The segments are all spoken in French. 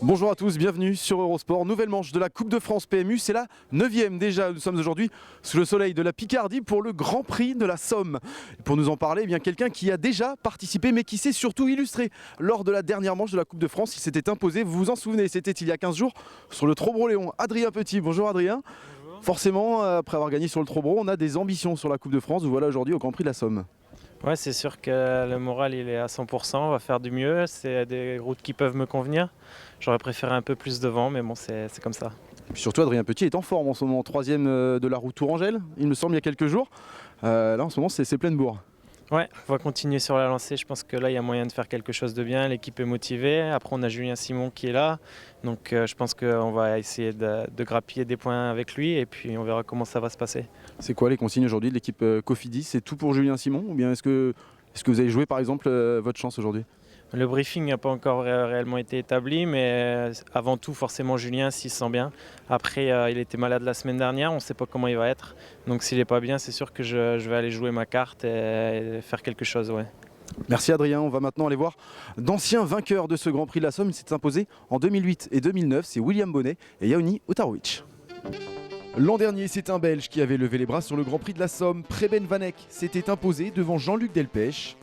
Bonjour à tous, bienvenue sur Eurosport. Nouvelle manche de la Coupe de France PMU, c'est la 9e déjà. Nous sommes aujourd'hui sous le soleil de la Picardie pour le Grand Prix de la Somme. Et pour nous en parler, eh bien quelqu'un qui a déjà participé mais qui s'est surtout illustré lors de la dernière manche de la Coupe de France. Il s'était imposé, vous vous en souvenez, c'était il y a 15 jours sur le Trobro-Léon. Adrien Petit, bonjour Adrien. Bonjour. Forcément, après avoir gagné sur le Trobro, on a des ambitions sur la Coupe de France. Vous voilà aujourd'hui au Grand Prix de la Somme. Ouais, c'est sûr que le moral il est à 100%, on va faire du mieux, c'est des routes qui peuvent me convenir. J'aurais préféré un peu plus de vent, mais bon, c'est comme ça. Et puis surtout, Adrien Petit est en forme en ce moment, 3e de la route Tourangelle, il me semble, il y a quelques jours. Là en ce moment, c'est pleine bourre. Ouais, on va continuer sur la lancée, je pense que là il y a moyen de faire quelque chose de bien, l'équipe est motivée. Après on a Julien Simon qui est là, donc je pense qu'on va essayer de grappiller des points avec lui et puis on verra comment ça va se passer. C'est quoi les consignes aujourd'hui de l'équipe Cofidis? C'est tout pour Julien Simon ou bien est-ce que vous avez joué par exemple votre chance aujourd'hui? Le briefing n'a pas encore réellement été établi, mais avant tout, forcément, Julien, s'il se sent bien. Après, il était malade la semaine dernière, on ne sait pas comment il va être. Donc s'il n'est pas bien, c'est sûr que je vais aller jouer ma carte et faire quelque chose. Ouais. Merci Adrien, on va maintenant aller voir d'anciens vainqueurs de ce Grand Prix de la Somme. Il s'est imposé en 2008 et 2009, c'est William Bonnet et Yaoni Otarovic. L'an dernier, c'est un Belge qui avait levé les bras sur le Grand Prix de la Somme. Preben Vanek s'était imposé devant Jean-Luc Delpech.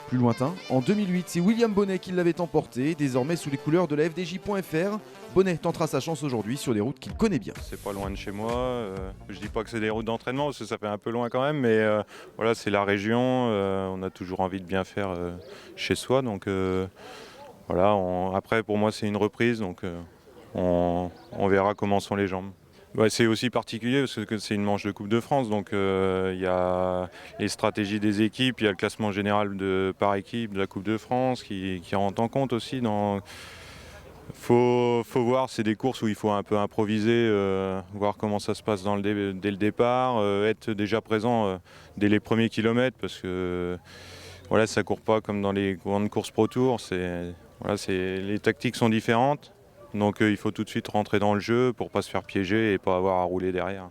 Plus lointain, en 2008, c'est William Bonnet qui l'avait emporté, désormais sous les couleurs de la FDJ.fr. Bonnet tentera sa chance aujourd'hui sur des routes qu'il connaît bien. C'est pas loin de chez moi, je dis pas que c'est des routes d'entraînement parce que ça fait un peu loin quand même, mais voilà, c'est la région, on a toujours envie de bien faire chez soi, donc voilà, après pour moi c'est une reprise, donc on verra comment sont les jambes. Ouais, c'est aussi particulier parce que c'est une manche de Coupe de France, donc il y a les stratégies des équipes, il y a le classement général par équipe de la Coupe de France qui rentre en compte aussi. Faut voir, c'est des courses où il faut un peu improviser, voir comment ça se passe dès le départ, être déjà présent dès les premiers kilomètres parce que voilà, ça court pas comme dans les grandes courses Pro Tour, les tactiques sont différentes. Donc il faut tout de suite rentrer dans le jeu pour ne pas se faire piéger et pas avoir à rouler derrière.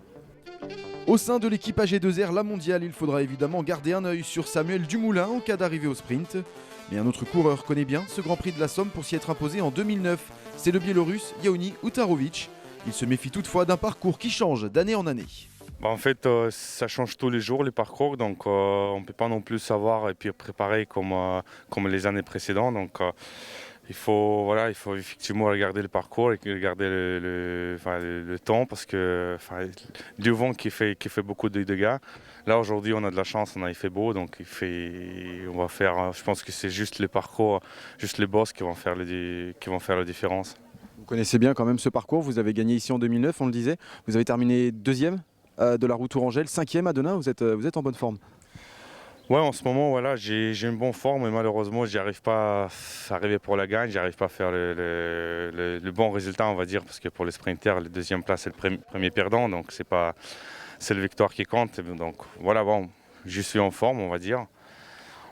Au sein de l'équipe AG2R, la mondiale, il faudra évidemment garder un œil sur Samuel Dumoulin en cas d'arrivée au sprint. Mais un autre coureur connaît bien ce Grand Prix de la Somme pour s'y être imposé en 2009. C'est le Biélorusse Yaoni Otarovic. Il se méfie toutefois d'un parcours qui change d'année en année. En fait, ça change tous les jours les parcours, donc on ne peut pas non plus savoir et puis préparer comme les années précédentes. Donc, il faut effectivement regarder le parcours et regarder le temps parce que du vent qui fait beaucoup de dégâts. Là aujourd'hui on a de la chance, il fait beau, donc on va faire. Je pense que c'est juste les parcours, juste les bosses qui vont faire la différence. Vous connaissez bien quand même ce parcours, vous avez gagné ici en 2009, on le disait. Vous avez terminé 2e de la route Tourangelle, 5e à Denain, vous êtes en bonne forme. Ouais, en ce moment, voilà, j'ai une bonne forme, mais malheureusement, j'y arrive pas à arriver pour la gagne, j'arrive pas à faire le bon résultat, on va dire, parce que pour les sprinters, la 2e place, c'est le premier perdant, donc c'est la victoire qui compte. Donc voilà, bon, je suis en forme, on va dire.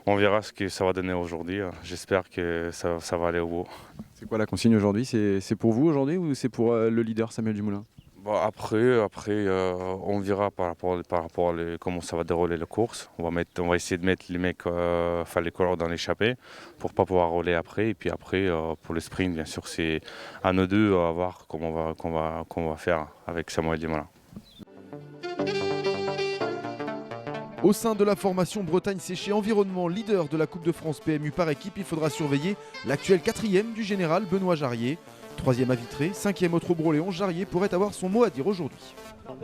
On verra ce que ça va donner aujourd'hui. J'espère que ça va aller au bout. C'est quoi la consigne aujourd'hui? C'est pour vous aujourd'hui ou c'est pour le leader Samuel Dumoulin? Bon, après, on verra par rapport à comment ça va dérouler la course. On va essayer de mettre les mecs, les coureurs dans l'échappée pour pas pouvoir rouler après. Et puis après, pour le sprint, bien sûr, c'est à nous deux à voir comment on va faire avec Samuel Dumoulin. Au sein de la formation Bretagne Séché Environnement, leader de la Coupe de France PMU par équipe, il faudra surveiller l'actuel 4e du général Benoît Jarrier. 3e à Vitré, 5e au Trobro-Léon, Jarrier pourrait avoir son mot à dire aujourd'hui.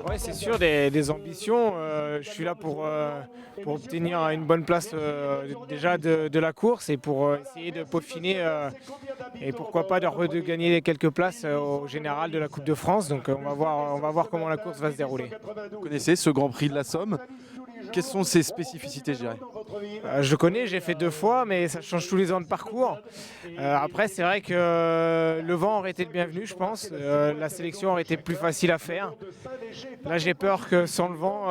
Ouais, c'est sûr, des ambitions. Je suis là pour obtenir une bonne place déjà de la course et pour essayer de peaufiner et pourquoi pas de gagner quelques places au général de la Coupe de France. Donc on va voir comment la course va se dérouler. Vous connaissez ce Grand Prix de la Somme? Quelles sont ses spécificités, je dirais? Je le connais, j'ai fait 2 fois, mais ça change tous les ans de parcours. Après, c'est vrai que le vent aurait été le bienvenu, je pense. La sélection aurait été plus facile à faire. Là, j'ai peur que sans le vent,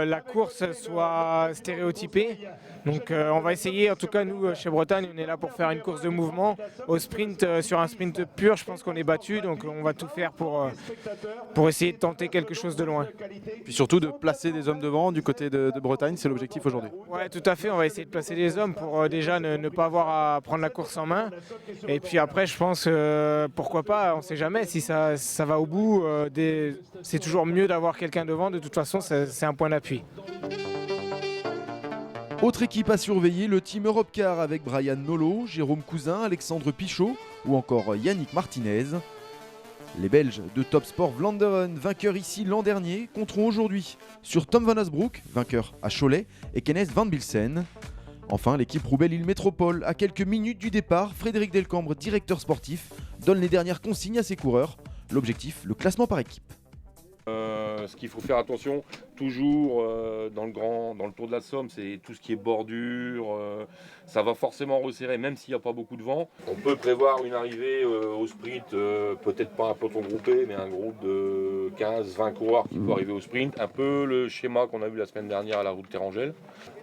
la course soit stéréotypée. Donc on va essayer, en tout cas nous chez Bretagne, on est là pour faire une course de mouvement. Au sprint, sur un sprint pur, je pense qu'on est battu, donc on va tout faire pour essayer de tenter quelque chose de loin. Puis surtout de placer des hommes devant du côté de Bretagne, c'est l'objectif aujourd'hui. Ouais, tout à fait, on va essayer de placer des hommes pour déjà ne pas avoir à prendre la course en main. Et puis après, je pense, pourquoi pas, on ne sait jamais, si ça va au bout, c'est toujours mieux d'avoir quelqu'un devant, de toute façon c'est un point d'appui. Autre équipe à surveiller, le team Europcar avec Brian Nolo, Jérôme Cousin, Alexandre Pichot ou encore Yannick Martinez. Les Belges de Top Sport Vlaanderen, vainqueurs ici l'an dernier, compteront aujourd'hui sur Tom Van Asbroek, vainqueur à Cholet, et Kenneth Van Bilsen. Enfin, l'équipe Roubaix-Lille Métropole, à quelques minutes du départ, Frédéric Delcambre, directeur sportif, donne les dernières consignes à ses coureurs. L'objectif, le classement par équipe. Ce qu'il faut faire attention, toujours dans le Tour de la Somme, c'est tout ce qui est bordure, ça va forcément resserrer, même s'il n'y a pas beaucoup de vent. On peut prévoir une arrivée au sprint, peut-être pas un peloton groupé, mais un groupe de 15-20 coureurs qui peut arriver au sprint. Un peu le schéma qu'on a vu la semaine dernière à la route Terrangelle.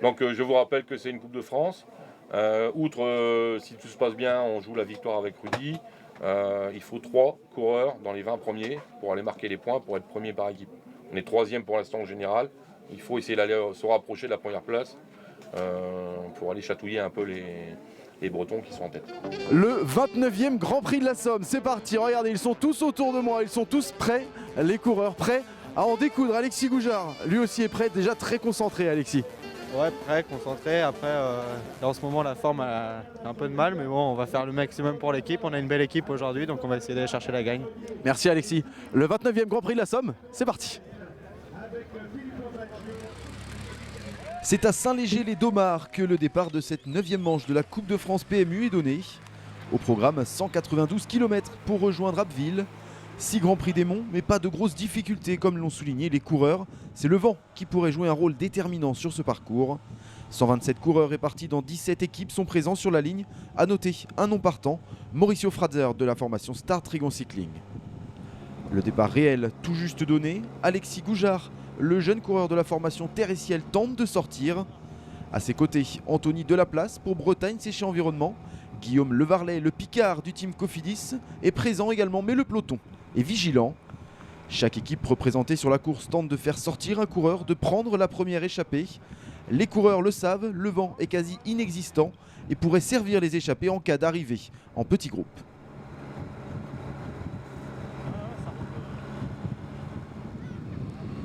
Donc je vous rappelle que c'est une Coupe de France. Outre, si tout se passe bien, on joue la victoire avec Rudy. Il faut 3 coureurs dans les 20 premiers pour aller marquer les points pour être premier par équipe. On est 3e pour l'instant au général. Il faut essayer d'aller se rapprocher de la première place pour aller chatouiller un peu les Bretons qui sont en tête. Le 29e Grand Prix de la Somme, c'est parti, regardez, ils sont tous autour de moi, ils sont tous prêts, les coureurs prêts à en découdre. Alexis Goujard, lui aussi est prêt, déjà très concentré Alexis. Ouais, prêt, concentré. Après, là, en ce moment, la forme a un peu de mal, mais bon, on va faire le maximum pour l'équipe. On a une belle équipe aujourd'hui, donc on va essayer d'aller chercher la gagne. Merci Alexis. Le 29e Grand Prix de la Somme, c'est parti. C'est à Saint-Léger-les-Domards que le départ de cette 9e manche de la Coupe de France PMU est donné. Au programme, 192 km pour rejoindre Abbeville. 6 Grands Prix des Monts, mais pas de grosses difficultés comme l'ont souligné les coureurs. C'est le vent qui pourrait jouer un rôle déterminant sur ce parcours. 127 coureurs répartis dans 17 équipes sont présents sur la ligne. A noter un non partant, Mauricio Frazer de la formation Star Trigon Cycling. Le départ réel tout juste donné, Alexis Goujard, le jeune coureur de la formation Terre et Ciel, tente de sortir. À ses côtés, Anthony Delaplace pour Bretagne Séché Environnement. Guillaume Levarlet, le Picard du team Cofidis, est présent également, mais le peloton est vigilant. Chaque équipe représentée sur la course tente de faire sortir un coureur, de prendre la première échappée. Les coureurs le savent, le vent est quasi inexistant et pourrait servir les échappées en cas d'arrivée en petits groupes.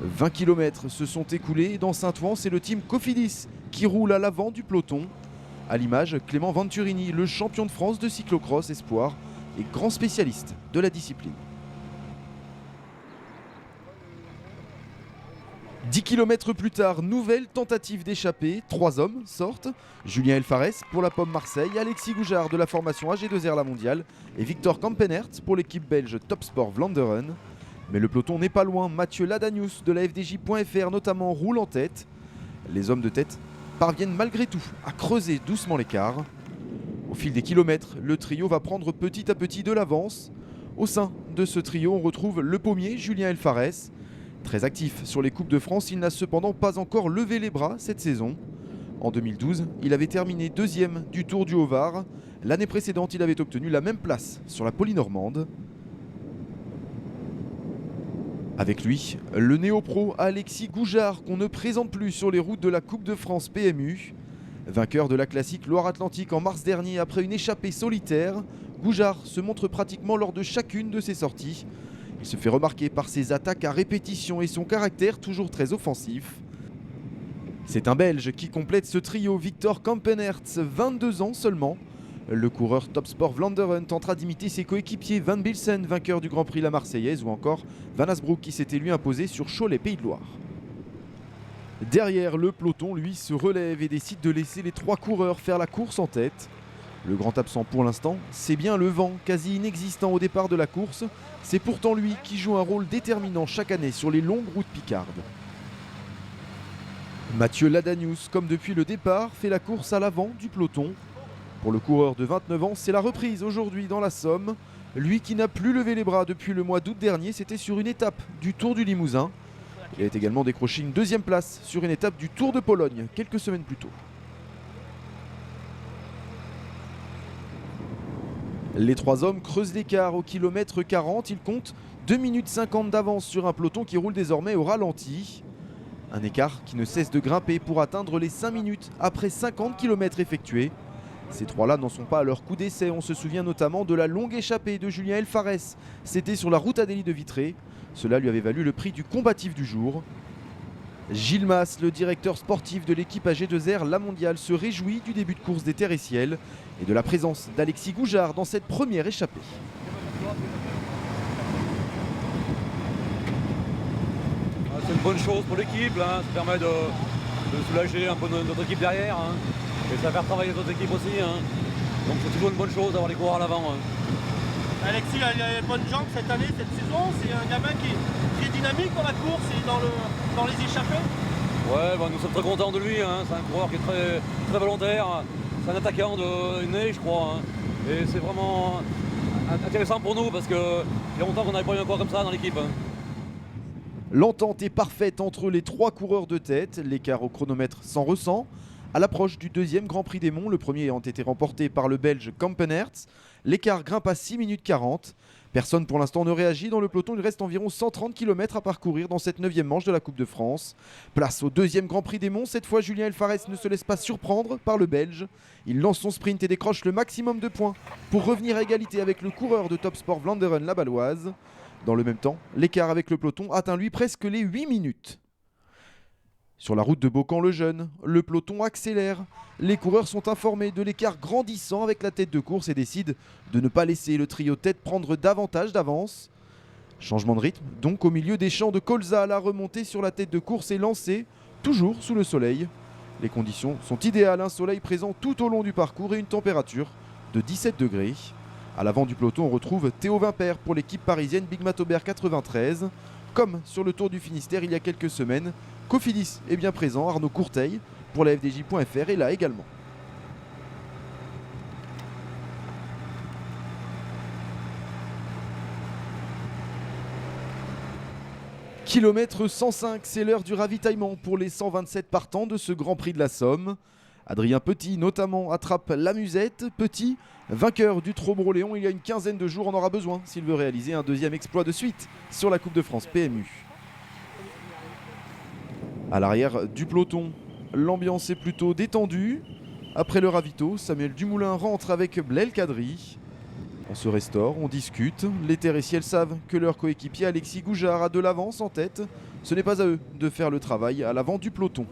« 20 km se sont écoulés. Dans Saint-Ouen, c'est le team Cofidis qui roule à l'avant du peloton. À l'image, Clément Venturini, le champion de France de cyclocross espoir et grand spécialiste de la discipline. 10 km plus tard, nouvelle tentative d'échapper. 3 hommes sortent. Julien Elfares pour la Pomme Marseille, Alexis Goujard de la formation AG2R La Mondiale et Victor Kampenert pour l'équipe belge Top Sport Vlaanderen. Mais le peloton n'est pas loin. Mathieu Ladanius de la FDJ.fr notamment roule en tête. Les hommes de tête parviennent malgré tout à creuser doucement l'écart. Au fil des kilomètres, le trio va prendre petit à petit de l'avance. Au sein de ce trio, on retrouve le pommier Julien Elfares. Très actif sur les Coupes de France, il n'a cependant pas encore levé les bras cette saison. En 2012, il avait terminé 2e du Tour du Haut-Var. L'année précédente, il avait obtenu la même place sur la Polynormande. Avec lui, le néo-pro Alexis Goujard qu'on ne présente plus sur les routes de la Coupe de France PMU. Vainqueur de la classique Loire-Atlantique en mars dernier après une échappée solitaire, Goujard se montre pratiquement lors de chacune de ses sorties. Il se fait remarquer par ses attaques à répétition et son caractère toujours très offensif. C'est un Belge qui complète ce trio, Victor Kampenert, 22 ans seulement. Le coureur Top Sport Vlaanderen tentera d'imiter ses coéquipiers Van Bilsen, vainqueur du Grand Prix La Marseillaise, ou encore Van Asbroek qui s'était lui imposé sur Cholet Pays de Loire. Derrière, le peloton, lui, se relève et décide de laisser les 3 coureurs faire la course en tête. Le grand absent pour l'instant, c'est bien le vent, quasi inexistant au départ de la course. C'est pourtant lui qui joue un rôle déterminant chaque année sur les longues routes picardes. Mathieu Ladanius, comme depuis le départ, fait la course à l'avant du peloton. Pour le coureur de 29 ans, c'est la reprise aujourd'hui dans la Somme. Lui qui n'a plus levé les bras depuis le mois d'août dernier, c'était sur une étape du Tour du Limousin. Il a également décroché une 2e place sur une étape du Tour de Pologne quelques semaines plus tôt. Les trois hommes creusent l'écart au kilomètre 40. Ils comptent 2 minutes 50 d'avance sur un peloton qui roule désormais au ralenti. Un écart qui ne cesse de grimper pour atteindre les 5 minutes après 50 km effectués. Ces trois-là n'en sont pas à leur coup d'essai. On se souvient notamment de la longue échappée de Julien Elfares. C'était sur la route Adélie de Vitré. Cela lui avait valu le prix du combatif du jour. Gilles Mas, le directeur sportif de l'équipe AG2R La Mondiale, se réjouit du début de course des Terres et Ciel et de la présence d'Alexis Goujard dans cette première échappée. C'est une bonne chose pour l'équipe, ça permet de soulager un peu notre équipe derrière et ça va faire travailler notre équipe aussi. Donc c'est toujours une bonne chose d'avoir les coureurs à l'avant. Alexis il a les bonnes jambes cette année, cette saison, c'est un gamin qui est dynamique dans la course et dans les échappées. Ouais, nous sommes très contents de lui, c'est un coureur qui est très, très volontaire, c'est un attaquant de Ney je crois. Et c'est vraiment intéressant pour nous parce qu'il y a longtemps qu'on n'avait pas eu un coureur comme ça dans l'équipe. L'entente est parfaite entre les trois coureurs de tête, l'écart au chronomètre s'en ressent. À l'approche du deuxième Grand Prix des Monts, le premier ayant été remporté par le Belge Kampenaerts, l'écart grimpe à 6 minutes 40. Personne pour l'instant ne réagit. Dans le peloton, il reste environ 130 km à parcourir dans cette 9e manche de la Coupe de France. Place au deuxième Grand Prix des Monts. Cette fois, Julien Elfares ne se laisse pas surprendre par le Belge. Il lance son sprint et décroche le maximum de points pour revenir à égalité avec le coureur de Top Sport Vlaanderen la Baloise. Dans le même temps, l'écart avec le peloton atteint lui presque les 8 minutes. Sur la route de Beaucamp-le-Jeune, le peloton accélère. Les coureurs sont informés de l'écart grandissant avec la tête de course et décident de ne pas laisser le trio tête prendre davantage d'avance. Changement de rythme, donc au milieu des champs de colza, la remontée sur la tête de course est lancée, toujours sous le soleil. Les conditions sont idéales, un soleil présent tout au long du parcours et une température de 17 degrés. À l'avant du peloton, on retrouve Théo Vimpert pour l'équipe parisienne Big Matobert 93. Comme sur le Tour du Finistère il y a quelques semaines, Cofidis est bien présent, Arnaud Courteil pour la FDJ.fr est là également. Kilomètre 105, c'est l'heure du ravitaillement pour les 127 partants de ce Grand Prix de la Somme. Adrien Petit notamment attrape la musette. Petit, vainqueur du Trobro-Léon il y a une quinzaine de jours, en aura besoin s'il veut réaliser un deuxième exploit de suite sur la Coupe de France PMU. À l'arrière du peloton, l'ambiance est plutôt détendue. Après le ravito, Samuel Dumoulin rentre avec Blel Kadri. On se restaure, on discute. Les Terres et Ciel savent que leur coéquipier Alexis Goujard a de l'avance en tête. Ce n'est pas à eux de faire le travail à l'avant du peloton.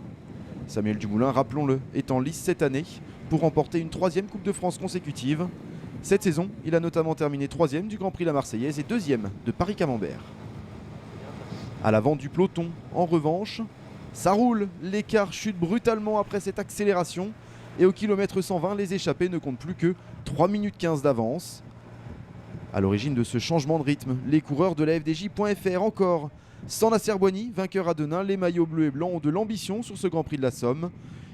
Samuel Dumoulin, rappelons-le, est en lice cette année pour remporter une 3e Coupe de France consécutive. Cette saison, il a notamment terminé 3e du Grand Prix La Marseillaise et 2e de Paris-Camembert. À l'avant du peloton, en revanche, ça roule. L'écart chute brutalement après cette accélération. Et au kilomètre 120, les échappés ne comptent plus que 3 minutes 15 d'avance. À l'origine de ce changement de rythme, les coureurs de la FDJ.fr encore. Sans Nasser Boigny, vainqueur à Denain, les maillots bleus et blancs ont de l'ambition sur ce Grand Prix de la Somme.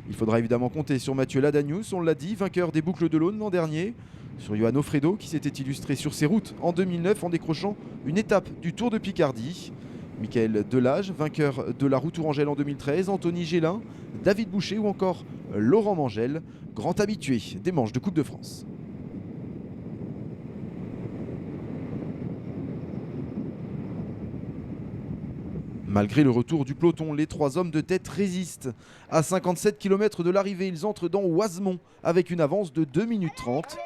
Il faudra évidemment compter sur Mathieu Ladanius, on l'a dit, vainqueur des boucles de l'Aune l'an dernier. Sur Johan Ofredo, qui s'était illustré sur ses routes en 2009 en décrochant une étape du Tour de Picardie. Michael Delage, vainqueur de la Route Tourangelle en 2013. Anthony Gélin, David Boucher ou encore Laurent Mangel, grand habitué des manches de Coupe de France. Malgré le retour du peloton, les trois hommes de tête résistent. À 57 km de l'arrivée, ils entrent dans Oisemont avec une avance de 2 minutes 30.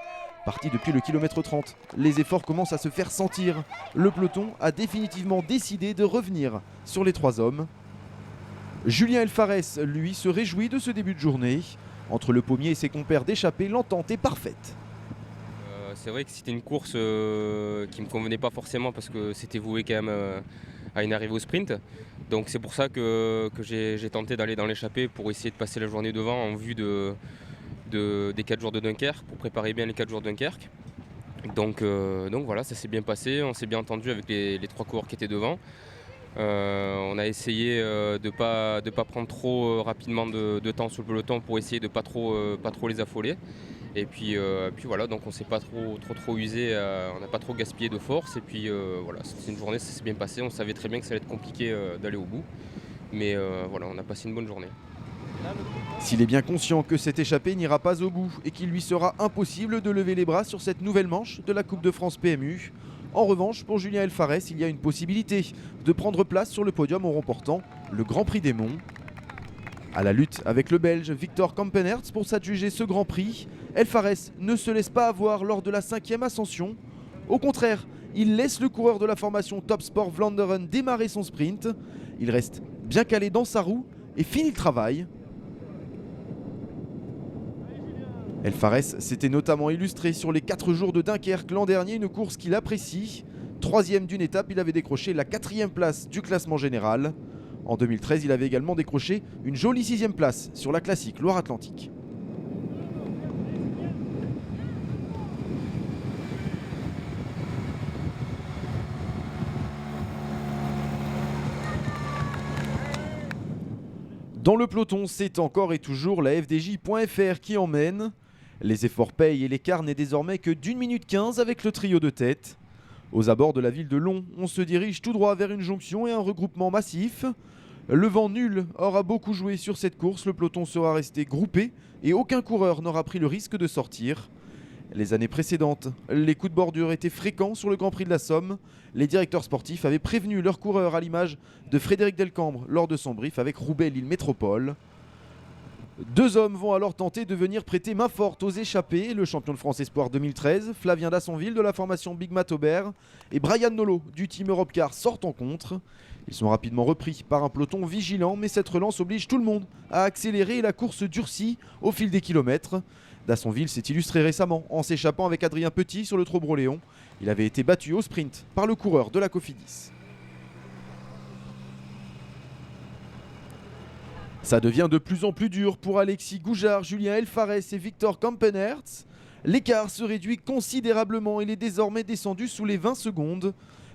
Parti depuis le kilomètre 30, les efforts commencent à se faire sentir. Le peloton a définitivement décidé de revenir sur les trois hommes. Julien Elfares, lui, se réjouit de ce début de journée. Entre le pommier et ses compères d'échappée, l'entente est parfaite. C'est vrai que c'était une course qui ne me convenait pas forcément parce que c'était voué quand même à une arrivée au sprint. Donc c'est pour ça que j'ai tenté d'aller dans l'échappée pour essayer de passer la journée devant en vue des 4 jours de Dunkerque, pour préparer bien les 4 jours de Dunkerque. Donc voilà, ça s'est bien passé, on s'est bien entendu avec les 3 coureurs qui étaient devant. On a essayé de pas prendre trop rapidement de temps sur le peloton pour essayer de pas trop les affoler. Et puis voilà, donc on s'est pas trop usé, on n'a pas trop gaspillé de force. Et puis voilà, c'est une journée, ça s'est bien passé. On savait très bien que ça allait être compliqué d'aller au bout. Mais voilà, on a passé une bonne journée. S'il est bien conscient que cette échappée n'ira pas au bout et qu'il lui sera impossible de lever les bras sur cette nouvelle manche de la Coupe de France PMU, en revanche, pour Julien Elfares, il y a une possibilité de prendre place sur le podium en remportant le Grand Prix des Monts. À la lutte avec le Belge Victor Kampenaerts pour s'adjuger ce Grand Prix, Elfares ne se laisse pas avoir lors de la 5e ascension. Au contraire, il laisse le coureur de la formation Top Sport Vlaanderen démarrer son sprint. Il reste bien calé dans sa roue et finit le travail. Elfares s'était notamment illustré sur les 4 jours de Dunkerque l'an dernier, une course qu'il apprécie. 3e d'une étape, il avait décroché la 4e place du classement général. En 2013, il avait également décroché une jolie 6e place sur la classique Loire-Atlantique. Dans le peloton, c'est encore et toujours la FDJ.fr qui emmène. Les efforts payent et l'écart n'est désormais que d'1 minute 15 avec le trio de tête. Aux abords de la ville de Long, on se dirige tout droit vers une jonction et un regroupement massif. Le vent nul aura beaucoup joué sur cette course, le peloton sera resté groupé et aucun coureur n'aura pris le risque de sortir. Les années précédentes, les coups de bordure étaient fréquents sur le Grand Prix de la Somme. Les directeurs sportifs avaient prévenu leurs coureurs à l'image de Frédéric Delcambre lors de son brief avec Roubaix-Lille Métropole. 2 hommes vont alors tenter de venir prêter main forte aux échappés. Le champion de France Espoir 2013, Flavien Dassonville de la formation Big Mat Aubert et Brian Nolo du team Europcar sortent en contre. Ils sont rapidement repris par un peloton vigilant, mais cette relance oblige tout le monde à accélérer et la course durcit au fil des kilomètres. Dassonville s'est illustré récemment en s'échappant avec Adrien Petit sur le Trobreau-Léon. Il avait été battu au sprint par le coureur de la Cofidis. Ça devient de plus en plus dur pour Alexis Goujard, Julien Elfares et Victor Kampenaerts. L'écart se réduit considérablement, il est désormais descendu sous les 20 secondes.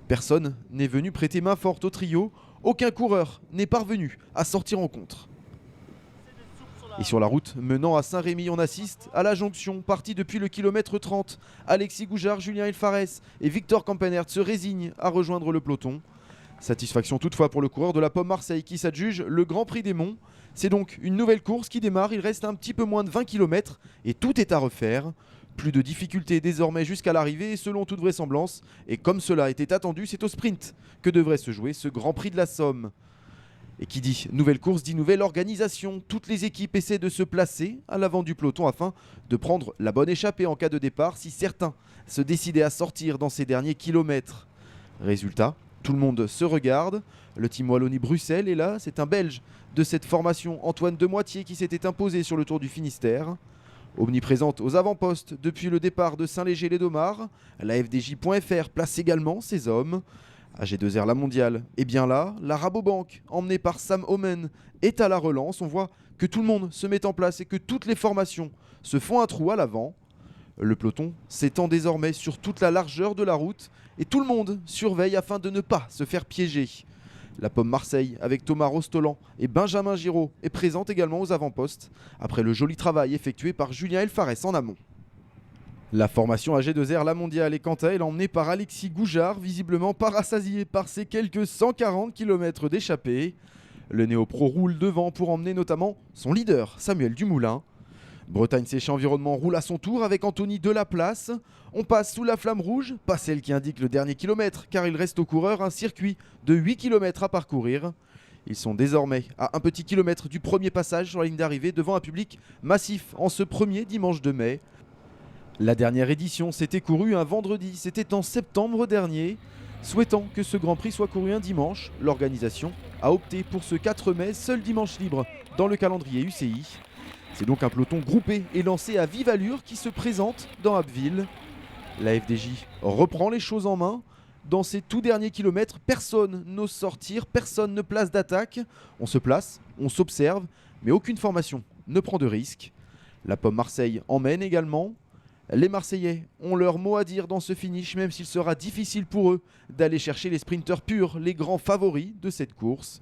Personne n'est venu prêter main forte au trio, aucun coureur n'est parvenu à sortir en contre. Et sur la route menant à Saint-Rémy, on assiste à la jonction, partie depuis le kilomètre 30. Alexis Goujard, Julien Elfares et Victor Kampenaerts se résignent à rejoindre le peloton. Satisfaction toutefois pour le coureur de la Pomme Marseille qui s'adjuge le Grand Prix des Monts. C'est donc une nouvelle course qui démarre, il reste un petit peu moins de 20 km et tout est à refaire. Plus de difficultés désormais jusqu'à l'arrivée et selon toute vraisemblance, et comme cela était attendu, c'est au sprint que devrait se jouer ce Grand Prix de la Somme. Et qui dit nouvelle course dit nouvelle organisation. Toutes les équipes essaient de se placer à l'avant du peloton afin de prendre la bonne échappée en cas de départ si certains se décidaient à sortir dans ces derniers kilomètres. Résultat, tout le monde se regarde. Le team Wallonie-Bruxelles est là, c'est un Belge de cette formation, Antoine Demoitier, qui s'était imposé sur le Tour du Finistère. Omniprésente aux avant-postes depuis le départ de Saint-Léger-les-Domards, la FDJ.fr place également ses hommes. AG2R La Mondiale est bien là, la Rabobank, emmenée par Sam Omen, est à la relance. On voit que tout le monde se met en place et que toutes les formations se font un trou à l'avant. Le peloton s'étend désormais sur toute la largeur de la route et tout le monde surveille afin de ne pas se faire piéger. La Pomme Marseille avec Thomas Rostolan et Benjamin Giraud est présente également aux avant-postes après le joli travail effectué par Julien Elfares en amont. La formation AG2R La Mondiale est quant à elle emmenée par Alexis Goujard, visiblement pas rassasié par ses quelques 140 km d'échappée. Le néo-pro roule devant pour emmener notamment son leader, Samuel Dumoulin. Bretagne Séché Environnement roule à son tour avec Anthony Delaplace. On passe sous la flamme rouge, pas celle qui indique le dernier kilomètre, car il reste aux coureurs un circuit de 8 km à parcourir. Ils sont désormais à un petit kilomètre du premier passage sur la ligne d'arrivée devant un public massif en ce premier dimanche de mai. La dernière édition s'était courue un vendredi, c'était en septembre dernier. Souhaitant que ce Grand Prix soit couru un dimanche, l'organisation a opté pour ce 4 mai, seul dimanche libre dans le calendrier UCI. C'est donc un peloton groupé et lancé à vive allure qui se présente dans Abbeville. La FDJ reprend les choses en main. Dans ces tout derniers kilomètres, personne n'ose sortir, personne ne place d'attaque. On se place, on s'observe, mais aucune formation ne prend de risque. La Pomme Marseille emmène également. Les Marseillais ont leur mot à dire dans ce finish, même s'il sera difficile pour eux d'aller chercher les sprinteurs purs, les grands favoris de cette course.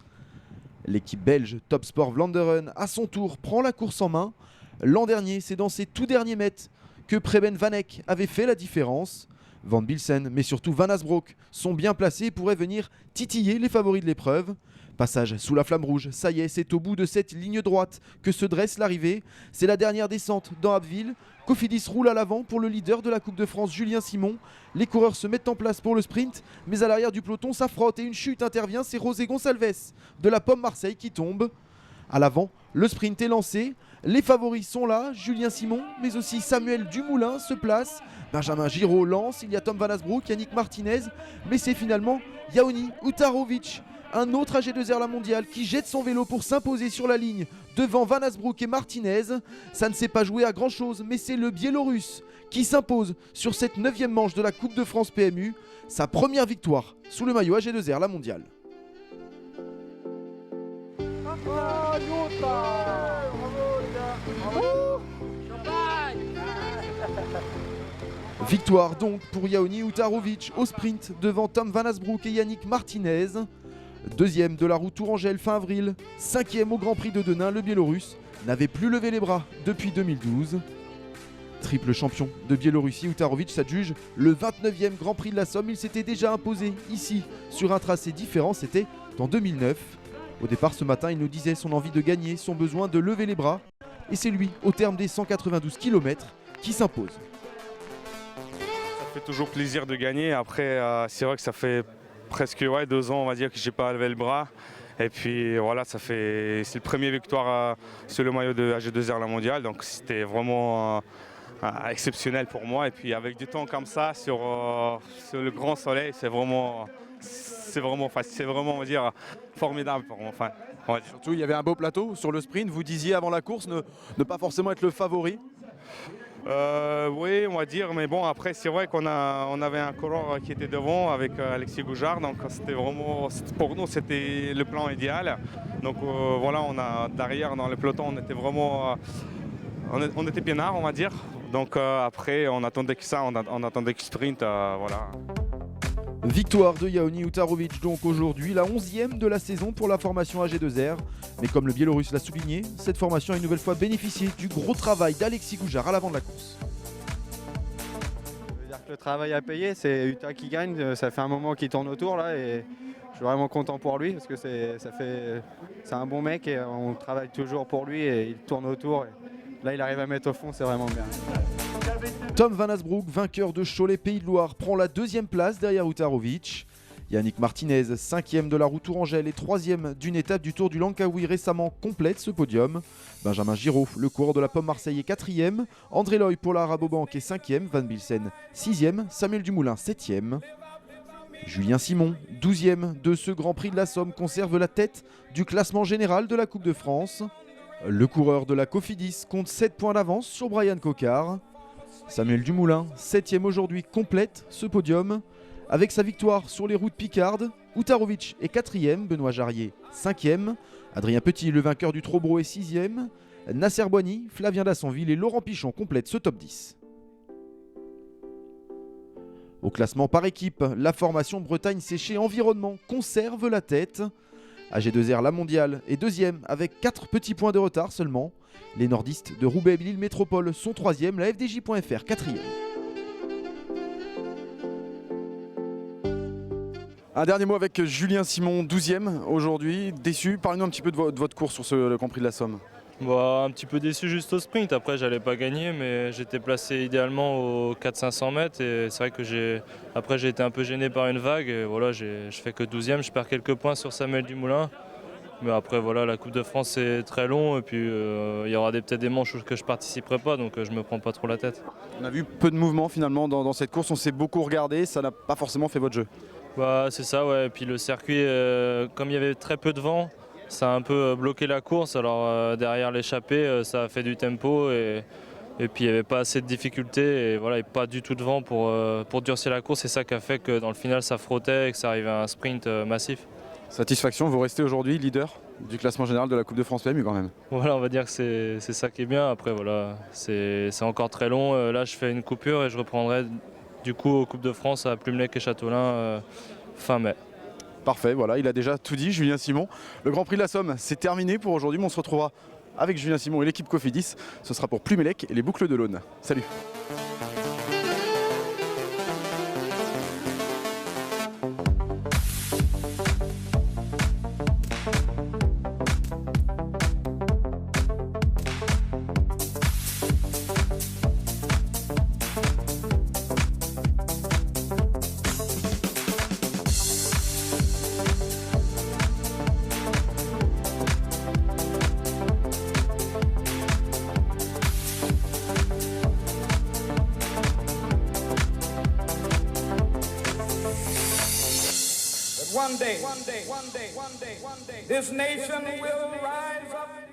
L'équipe belge Top Sport Vlaanderen, à son tour, prend la course en main. L'an dernier, c'est dans ses tout derniers mètres que Preben Van Eck avait fait la différence. Van Bilsen, mais surtout Van Asbroek sont bien placés et pourraient venir titiller les favoris de l'épreuve. Passage sous la flamme rouge, ça y est, c'est au bout de cette ligne droite que se dresse l'arrivée. C'est la dernière descente dans Abbeville. Cofidis roule à l'avant pour le leader de la Coupe de France, Julien Simon. Les coureurs se mettent en place pour le sprint, mais à l'arrière du peloton, ça frotte et une chute intervient. C'est José Gonçalves de la Pomme Marseille qui tombe. À l'avant, le sprint est lancé. Les favoris sont là, Julien Simon, mais aussi Samuel Dumoulin se place. Benjamin Giraud lance, il y a Tom Van Asbroek, Yannick Martinez, mais c'est finalement Yaoni Utarovic, un autre AG2R La Mondiale qui jette son vélo pour s'imposer sur la ligne devant Van Asbroek et Martinez. Ça ne s'est pas joué à grand chose, mais c'est le Biélorusse qui s'impose sur cette 9e manche de la Coupe de France PMU. Sa première victoire sous le maillot AG2R La Mondiale. Victoire donc pour Yaoni Utarovic au sprint devant Tom Van Asbroek et Yannick Martinez. Deuxième de la route Tourangelle fin avril, 5e au Grand Prix de Denain, le Biélorusse n'avait plus levé les bras depuis 2012. Triple champion de Biélorussie, Utarovic s'adjuge le 29e Grand Prix de la Somme. Il s'était déjà imposé ici sur un tracé différent, c'était en 2009. Au départ ce matin, il nous disait son envie de gagner, son besoin de lever les bras. Et c'est lui, au terme des 192 km, qui s'impose. Ça fait toujours plaisir de gagner. Après, c'est vrai que ça fait presque 2 ans, on va dire, que j'ai pas levé le bras. Et puis voilà, c'est le premier victoire sur le maillot de AG2R La Mondiale. Donc c'était vraiment exceptionnel pour moi. Et puis avec du temps comme ça, sur le grand soleil, c'est vraiment, on va dire, formidable pour moi. Enfin, surtout, il y avait un beau plateau sur le sprint. Vous disiez avant la course ne pas forcément être le favori. Oui, on va dire, mais bon, après c'est vrai on avait un coureur qui était devant avec Alexis Goujard, donc pour nous c'était le plan idéal. Donc voilà, derrière dans le peloton on était vraiment, on était peinards, on va dire. Donc après on attendait que ça, on attendait que sprint, voilà. Victoire de Yaoni Utarovic donc aujourd'hui, la 11e de la saison pour la formation AG2R. Mais comme le Biélorusse l'a souligné, cette formation a une nouvelle fois bénéficié du gros travail d'Alexis Goujard à l'avant de la course. Ça veut dire que le travail a payé, c'est Uta qui gagne, ça fait un moment qu'il tourne autour là et je suis vraiment content pour lui parce que c'est un bon mec et on travaille toujours pour lui et il tourne autour. Et là il arrive à mettre au fond, c'est vraiment bien. Tom Van Asbroek, vainqueur de Cholet Pays de Loire, prend la 2e place derrière Utarovic. Yannick Martinez, 5e de la route Tourangelle et 3e d'une étape du Tour du Langkawi récemment complète ce podium. Benjamin Giraud, le coureur de la Pomme Marseille, est 4e. André Loy pour la Rabobank est 5e. Van Bilsen, 6e. Samuel Dumoulin, 7e. Julien Simon, 12e de ce Grand Prix de la Somme, conserve la tête du classement général de la Coupe de France. Le coureur de la Cofidis compte 7 points d'avance sur Brian Coquard. Samuel Dumoulin, 7e aujourd'hui, complète ce podium. Avec sa victoire sur les routes picardes, Utarovic est 4e, Benoît Jarrier 5e, Adrien Petit, le vainqueur du Trobro, est 6e, Nasser Boigny, Flavien Dassonville et Laurent Pichon complètent ce top 10. Au classement par équipe, la formation Bretagne Séché Environnement conserve la tête. AG2R La Mondiale est 2e avec 4 petits points de retard seulement. Les nordistes de Roubaix et Lille Métropole sont 3e, la FDJ.fr 4e. Un dernier mot avec Julien Simon, 12e aujourd'hui, déçu. Parlez-nous un petit peu de votre course sur le Grand Prix de la Somme. Un petit peu déçu juste au sprint, après j'allais pas gagner mais j'étais placé idéalement aux 400-500 mètres et c'est vrai que j'ai été un peu gêné par une vague et voilà, je fais que 12e, je perds quelques points sur Samuel Dumoulin. Mais après voilà, la Coupe de France c'est très long et puis il y aura peut-être des manches que je participerai pas donc je me prends pas trop la tête. On a vu peu de mouvements finalement dans cette course, on s'est beaucoup regardé, ça n'a pas forcément fait votre jeu. C'est ça ouais, et puis le circuit comme il y avait très peu de vent, ça a un peu bloqué la course, alors derrière l'échappée ça a fait du tempo et puis il n'y avait pas assez de difficultés et voilà, il n'y a pas du tout de vent pour durcir la course, c'est ça qui a fait que dans le final ça frottait et que ça arrivait à un sprint massif. Satisfaction, vous restez aujourd'hui leader du classement général de la Coupe de France PMU quand même. Voilà, on va dire que c'est ça qui est bien, après voilà, c'est encore très long, là je fais une coupure et je reprendrai du coup aux Coupes de France à Plumelec et Châteaulin fin mai. Parfait, voilà, il a déjà tout dit, Julien Simon. Le Grand Prix de la Somme, c'est terminé pour aujourd'hui, mais on se retrouvera avec Julien Simon et l'équipe Cofidis. Ce sera pour Plumelec et les Boucles de l'Aune. Salut. One day, this nation will rise up.